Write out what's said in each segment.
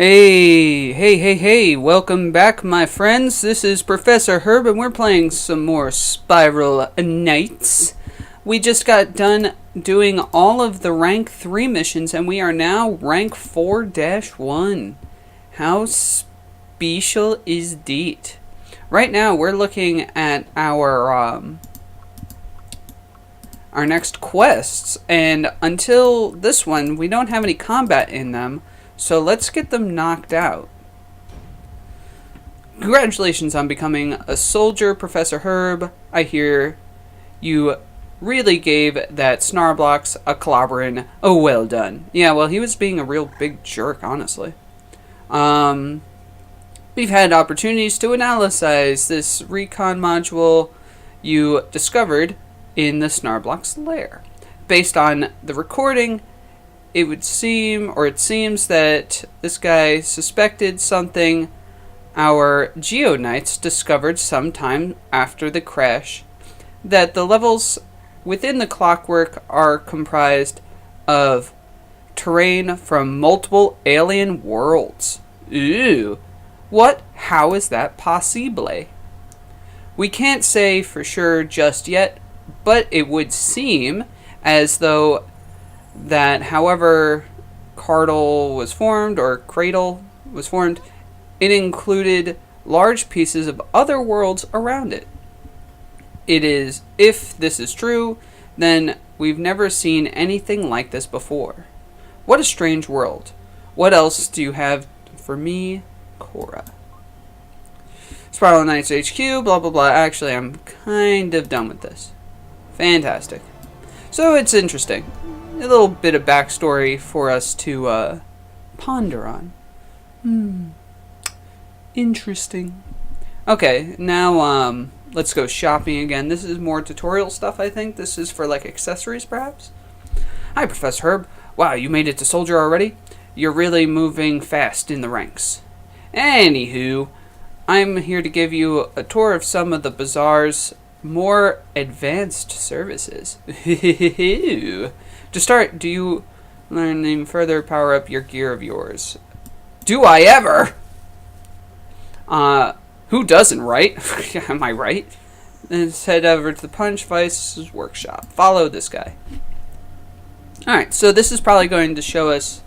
Hey, welcome back, my friends. This is Professor Herb, and we're playing some more Spiral Knights. We just got done doing all of the rank 3 missions, and we are now rank 4-1. How special is that? Right now, we're looking at our next quests, and until this one, we don't have any combat in them. So let's get them knocked out. Congratulations on becoming a soldier, Professor Herb. I hear you really gave that Snarblox a clobberin'. Oh, well done. Yeah, well, he was being a real big jerk, honestly. We've had opportunities to analyze this recon module you discovered in the Snarblox lair. Based on the recording, it seems that this guy suspected something our Geoknights discovered sometime after the crash, that the levels within the clockwork are comprised of terrain from multiple alien worlds. Ew. What? How is that possible? We can't say for sure just yet, but it would seem as though that however Cradle was formed, it included large pieces of other worlds around it. If this is true, then we've never seen anything like this before. What a strange world. What else do you have for me, Cora? Spiral Knights HQ, blah blah blah. Actually, I'm kind of done with this. Fantastic. So it's interesting. A little bit of backstory for us to ponder on. Interesting. Okay, now let's go shopping again. This is more tutorial stuff, I think. This is for like accessories, perhaps. Hi, Professor Herb. Wow, you made it to soldier already? You're really moving fast in the ranks. Anywho, I'm here to give you a tour of some of the bazaar's more advanced services. To start, do you learn and further power up your gear of yours? Do I ever? Who doesn't, right? Am I right? Let's head over to the Punch Vice's workshop. Follow this guy. Alright, so this is probably going to show us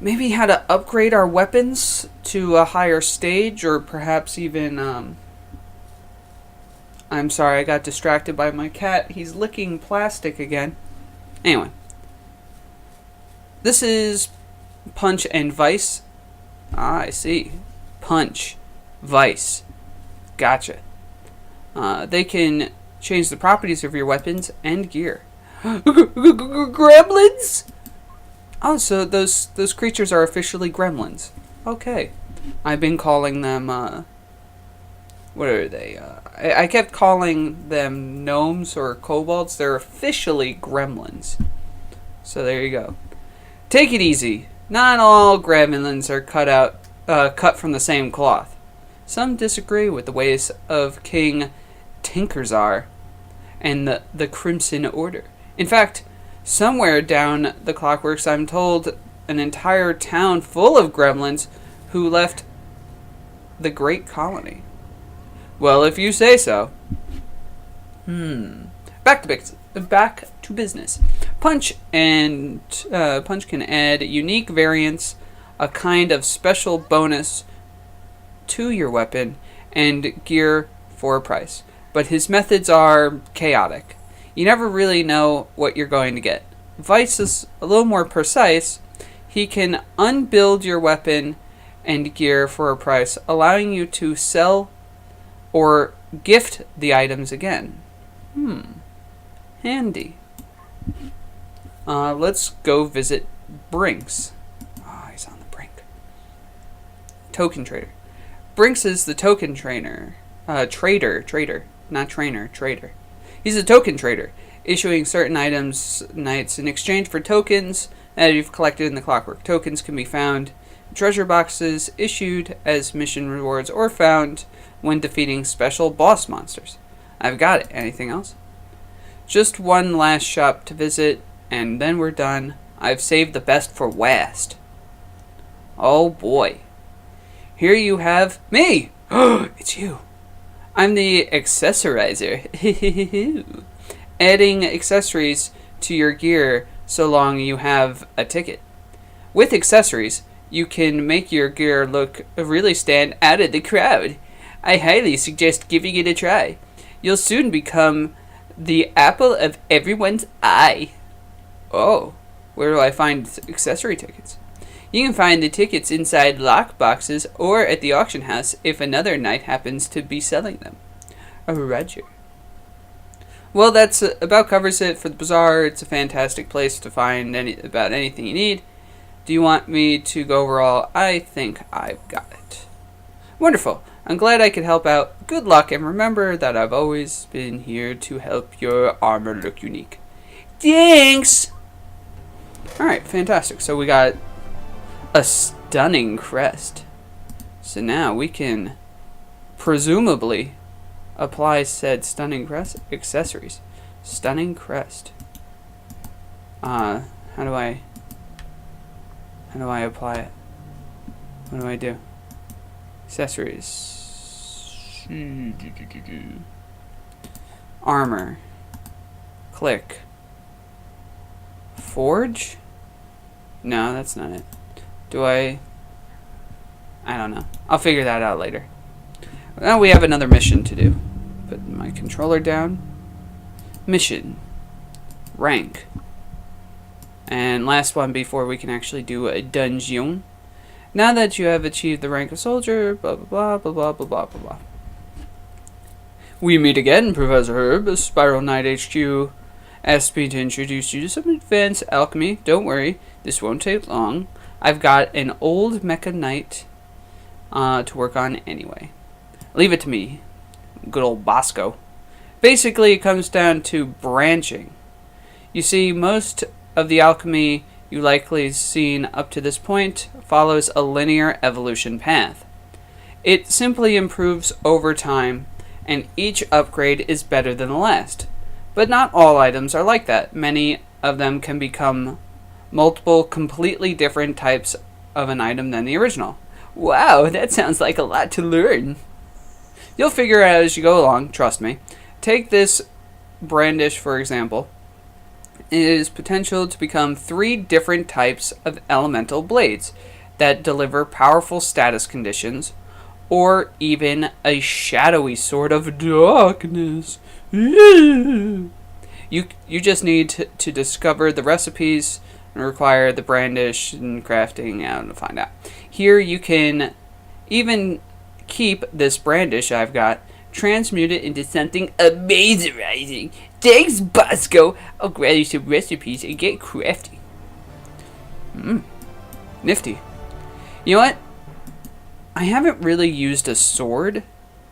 maybe how to upgrade our weapons to a higher stage, or perhaps even, I'm sorry, I got distracted by my cat. He's licking plastic again. Anyway, this is Punch and Vice. I see. Punch, Vice. Gotcha. They can change the properties of your weapons and gear. Gremlins? Oh, so those creatures are officially gremlins. Okay. I've been calling them, what are they? I kept calling them gnomes or kobolds. They're officially gremlins. So there you go. Take it easy. Not all gremlins are cut from the same cloth. Some disagree with the ways of King Tinkerzar and the Crimson Order. In fact, somewhere down the clockworks, I'm told an entire town full of gremlins who left the Great Colony. Well, if you say so. Back to business. Punch can add unique variants, a kind of special bonus to your weapon and gear for a price. But his methods are chaotic. You never really know what you're going to get. Vice is a little more precise. He can unbuild your weapon and gear for a price, allowing you to sell or gift the items again. Handy. Let's go visit Brinks. He's on the brink. Token trader. Brinks is the token trader. Trader. Not trainer, trader. He's a token trader, issuing certain items knights in exchange for tokens that you've collected in the clockwork. Tokens can be found in treasure boxes issued as mission rewards or found when defeating special boss monsters. I've got it. Anything else? Just one last shop to visit, and then we're done. I've saved the best for last. Oh boy. Here you have me! It's you. I'm the accessorizer. Adding accessories to your gear so long you have a ticket. With accessories, you can make your gear really stand out of the crowd. I highly suggest giving it a try. You'll soon become the apple of everyone's eye. Oh, where do I find accessory tickets? You can find the tickets inside lock boxes or at the auction house if another knight happens to be selling them. Roger. Well, that's about covers it for the bazaar. It's a fantastic place to find about anything you need. Do you want me to go over all? I think I've got it. Wonderful. I'm glad I could help out. Good luck, and remember that I've always been here to help your armor look unique. Thanks! Alright, fantastic. So we got a stunning crest. So now we can presumably apply said stunning crest accessories. Stunning crest. How do I apply it? What do I do? Accessories. Armor. Click. Forge? No, that's not it. I don't know. I'll figure that out later. Now we have another mission to do. Put my controller down. Mission. Rank. And last one before we can actually do a dungeon. Now that you have achieved the rank of soldier, blah blah blah blah blah blah blah blah. We meet again, Professor Herb. Spiral Knight HQ asked me to introduce you to some advanced alchemy. Don't worry, this won't take long. I've got an old Mecha Knight to work on anyway. Leave it to me, good old Bosco. Basically, it comes down to branching. You see, most of the alchemy you likely seen up to this point follows a linear evolution path. It simply improves over time, and each upgrade is better than the last. But not all items are like that. Many of them can become multiple completely different types of an item than the original. Wow, that sounds like a lot to learn. You'll figure it out as you go along, trust me. Take this brandish, for example. It is potential to become 3 different types of elemental blades that deliver powerful status conditions, or even a shadowy sword of darkness. You just need to discover the recipes and require the brandish and crafting out to find out. Here you can even keep this brandish I've got, transmute it into something amazing. Thanks, Bosco. I'll grab you some recipes and get crafty. Nifty. You know what? I haven't really used a sword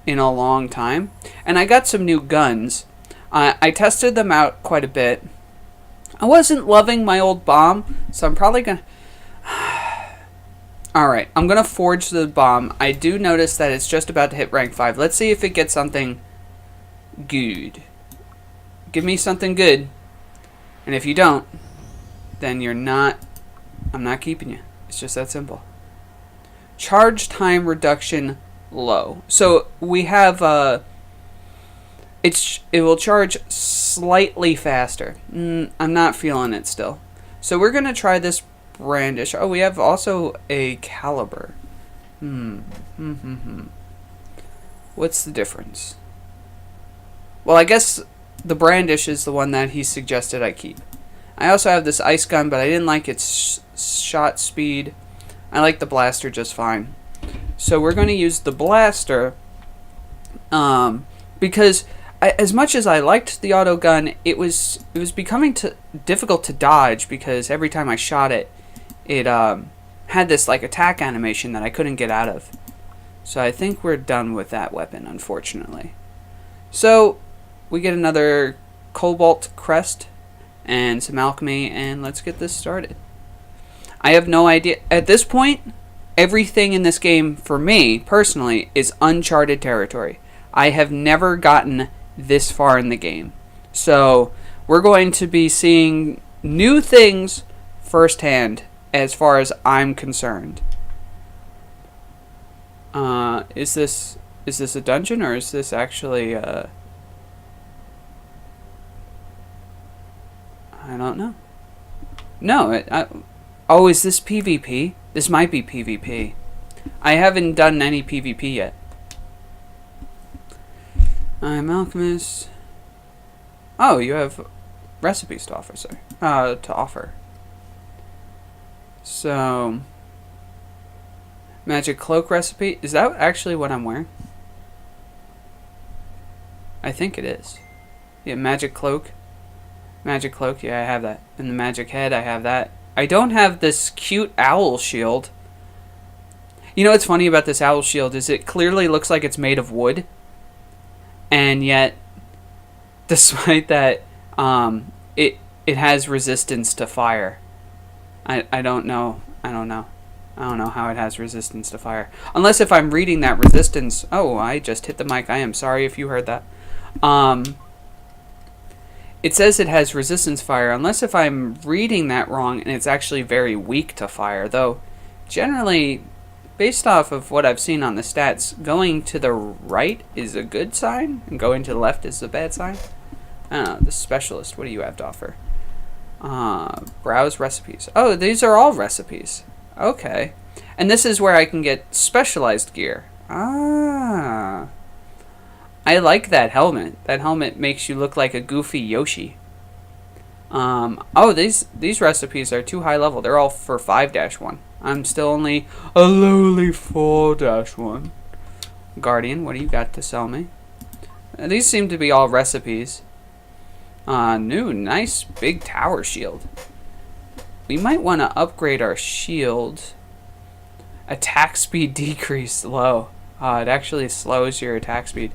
in a long time, and I got some new guns. I tested them out quite a bit. I wasn't loving my old bomb, so I'm probably gonna... Alright, I'm gonna forge the bomb. I do notice that it's just about to hit rank 5. Let's see if it gets something good. Give me something good. And if you don't, then you're not... I'm not keeping you. It's just that simple. Charge time reduction low. So we have... it will charge slightly faster. I'm not feeling it still. So we're going to try this brandish. Oh, we have also a caliber. What's the difference? Well, I guess the brandish is the one that he suggested I keep. I also have this ice gun, but I didn't like its shot speed. I like the blaster just fine. So we're going to use the blaster because as much as I liked the auto gun, it was becoming difficult to dodge because every time I shot it, it had this like attack animation that I couldn't get out of. So I think we're done with that weapon, unfortunately. So we get another cobalt crest and some alchemy, and let's get this started. I have no idea. At this point, everything in this game, for me, personally, is uncharted territory. I have never gotten this far in the game. So we're going to be seeing new things firsthand as far as I'm concerned. Is this a dungeon, or is this actually I don't know. No, oh, is this PvP? This might be PvP. I haven't done any PvP yet. I'm alchemist. Oh, you have recipes to offer, sir. To offer. So, magic cloak recipe. Is that actually what I'm wearing? I think it is. Yeah, magic cloak. Magic cloak, yeah, I have that. And the magic head, I have that. I don't have this cute owl shield. You know what's funny about this owl shield is it clearly looks like it's made of wood. And yet, despite that, it has resistance to fire. I don't know. I don't know how it has resistance to fire. Unless if I'm reading that resistance... Oh, I just hit the mic. I am sorry if you heard that. It says it has resistance fire, unless if I'm reading that wrong and it's actually very weak to fire. Though, generally, based off of what I've seen on the stats, going to the right is a good sign, and going to the left is a bad sign. I don't know, the specialist, what do you have to offer? Browse recipes. Oh, these are all recipes. Okay. And this is where I can get specialized gear. Ah. I like that helmet. That helmet makes you look like a goofy Yoshi. Oh, these recipes are too high level. They're all for 5-1. I'm still only a lowly 4-1. Guardian, what do you got to sell me? These seem to be all recipes. New, nice big tower shield. We might want to upgrade our shield. Attack speed decreased low. It actually slows your attack speed.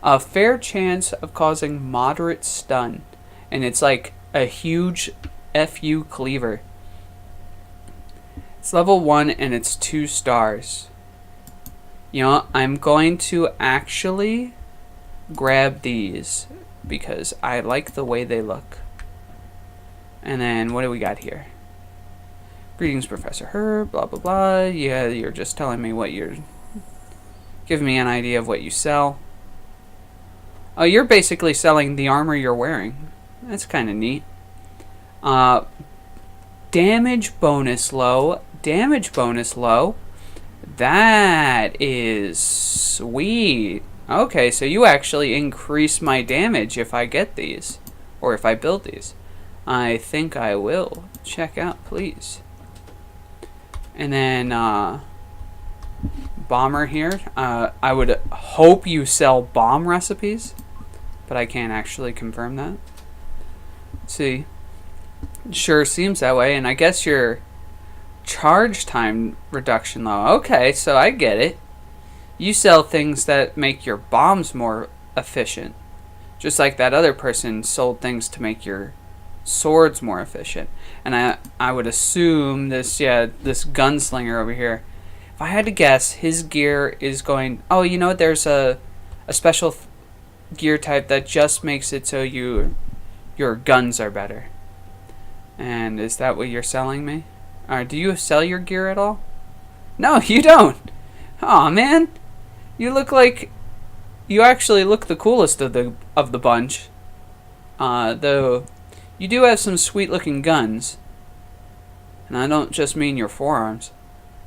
A fair chance of causing moderate stun. And it's like a huge FU cleaver. It's level 1 and it's 2 stars. You know, I'm going to actually grab these because I like the way they look. And then what do we got here? Greetings, Professor Herb, blah blah blah. Yeah, you're just telling me what you're... giving me an idea of what you sell. Oh, you're basically selling the armor you're wearing. That's kind of neat. Damage bonus low. Damage bonus low. That is sweet. Okay, so you actually increase my damage if I get these. Or if I build these. I think I will. Check out, please. And then, Bomber here. I would hope you sell bomb recipes. But I can't actually confirm that. Let's see. Sure seems that way. And I guess your charge time reduction low. Okay, so I get it. You sell things that make your bombs more efficient. Just like that other person sold things to make your swords more efficient. And I would assume this gunslinger over here. If I had to guess, his gear is going... Oh, you know what? There's a special gear type that just makes it so your guns are better. And is that what you're selling me? Do you sell your gear at all? No, you don't. Aw, man. You look like... You actually look the coolest of the bunch. Though you do have some sweet looking guns. And I don't just mean your forearms.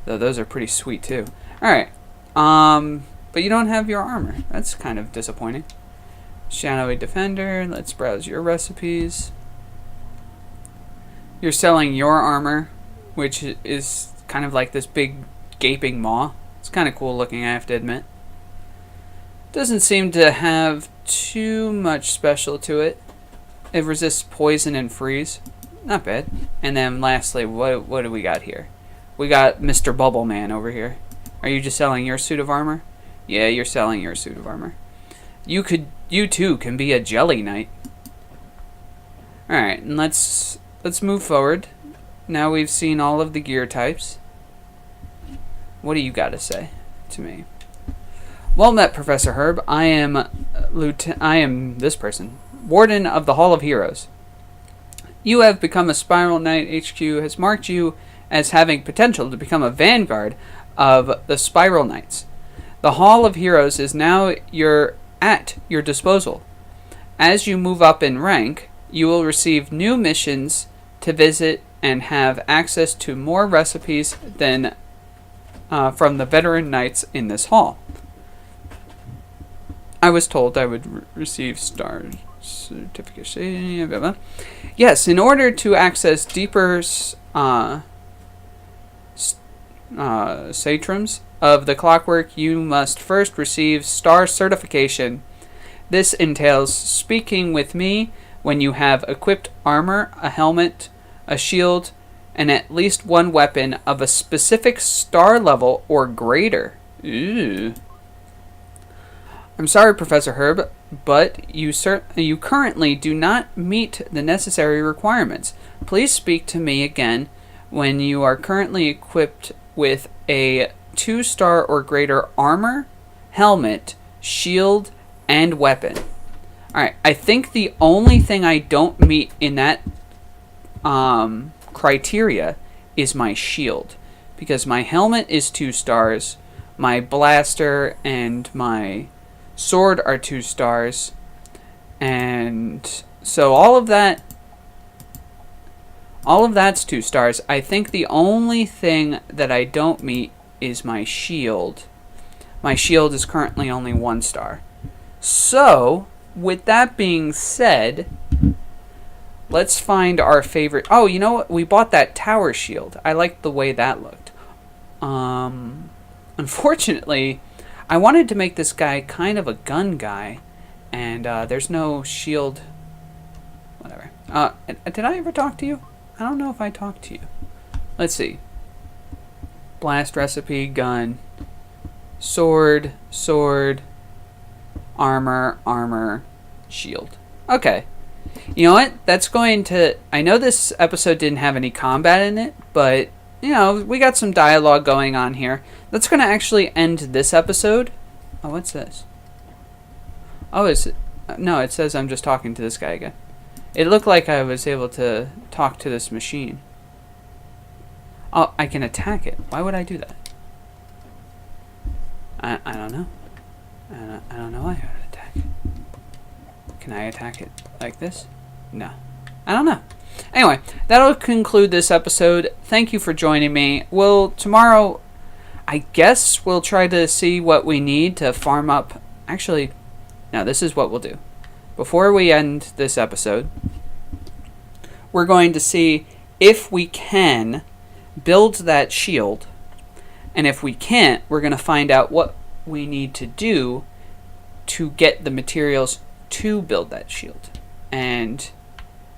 Though those are pretty sweet too. Alright. But you don't have your armor. That's kind of disappointing. Shadowy Defender. Let's browse your recipes. You're selling your armor, which is kind of like this big gaping maw. It's kind of cool looking, I have to admit. Doesn't seem to have too much special to it. It resists poison and freeze. Not bad. And then lastly, what do we got here? We got Mr. Bubble Man over here. Are you just selling your suit of armor? Yeah, you're selling your suit of armor. You too can be a Jelly Knight. Alright, and let's move forward. Now we've seen all of the gear types. What do you got to say to me? Well met, Professor Herb. I am this person, Warden of the Hall of Heroes. You have become a Spiral Knight. HQ has marked you as having potential to become a vanguard of the Spiral Knights. The Hall of Heroes is now at your disposal. As you move up in rank, you will receive new missions to visit and have access to more recipes than from the veteran knights in this hall. I was told I would receive star certification. Blah, blah. Yes, in order to access deeper satrums of the clockwork, you must first receive star certification. This entails speaking with me when you have equipped armor, a helmet, a shield, and at least one weapon of a specific star level or greater. Ooh. I'm sorry, Professor Herb, but you currently do not meet the necessary requirements. Please speak to me again when you are currently equipped with a 2-star or greater armor, helmet, shield, and weapon. Alright, I think the only thing I don't meet in that criteria is my shield. Because my helmet is 2 stars, my blaster and my sword are 2 stars, and so all of that's 2 stars. I think the only thing that I don't meet is my shield. My shield is currently only 1 star. So, with that being said, let's find our favorite. Oh, you know what? We bought that tower shield. I liked the way that looked. Unfortunately, I wanted to make this guy kind of a gun guy, and there's no shield. Whatever. Did I ever talk to you? I don't know if I talked to you. Let's see. Blast recipe, gun, sword, armor, shield. Okay. You know what? That's going to... I know this episode didn't have any combat in it, but, you know, we got some dialogue going on here. That's going to actually end this episode. Oh, what's this? Oh, is it? No, it says I'm just talking to this guy again. It looked like I was able to talk to this machine. Oh, I can attack it. Why would I do that? I don't know. I don't know why I would attack it. Can I attack it like this? No. I don't know. Anyway, that'll conclude this episode. Thank you for joining me. Tomorrow, I guess we'll try to see what we need to farm up. Actually, no, this is what we'll do. Before we end this episode, we're going to see if we can build that shield. And if we can't, we're going to find out what we need to do to get the materials to build that shield. And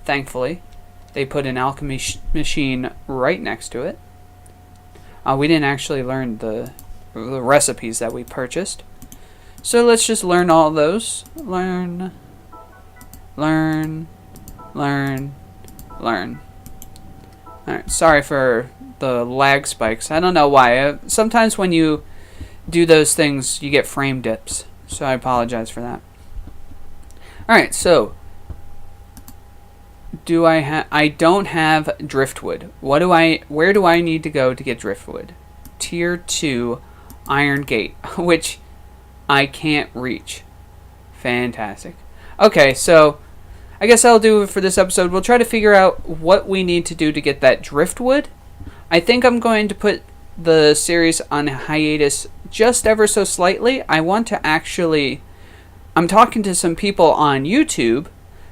thankfully, they put an alchemy machine right next to it. We didn't actually learn the recipes that we purchased. So let's just learn all those. Learn. Alright, sorry for the lag spikes. I don't know why. Sometimes when you do those things, you get frame dips. So I apologize for that. Alright, so I don't have driftwood. Where do I need to go to get driftwood? Tier 2 Iron Gate, which I can't reach. Fantastic. Okay, so I guess that'll do it for this episode. We'll try to figure out what we need to do to get that driftwood. I think I'm going to put the series on hiatus just ever so slightly. I'm talking to some people on YouTube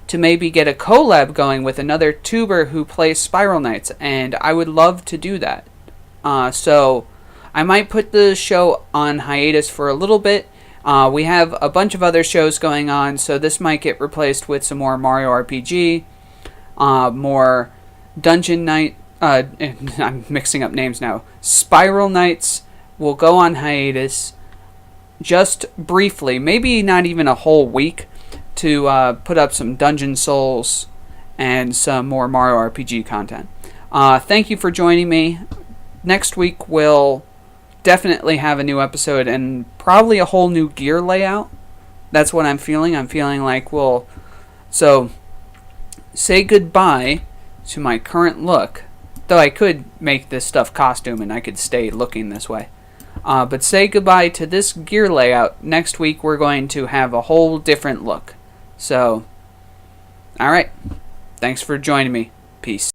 to maybe get a collab going with another tuber who plays Spiral Knights, and I would love to do that. So I might put the show on hiatus for a little bit. We have a bunch of other shows going on, so this might get replaced with some more Mario RPG, more Dungeon Knight. I'm mixing up names now. Spiral Knights will go on hiatus just briefly, maybe not even a whole week, to put up some Dungeon Souls and some more Mario RPG content. Thank you for joining me. Next week we'll definitely have a new episode and probably a whole new gear layout. That's what I'm feeling. I'm feeling like so say goodbye to my current look, though I could make this stuff costume and I could stay looking this way. But say goodbye to this gear layout. Next week we're going to have a whole different look. So, alright. Thanks for joining me. Peace.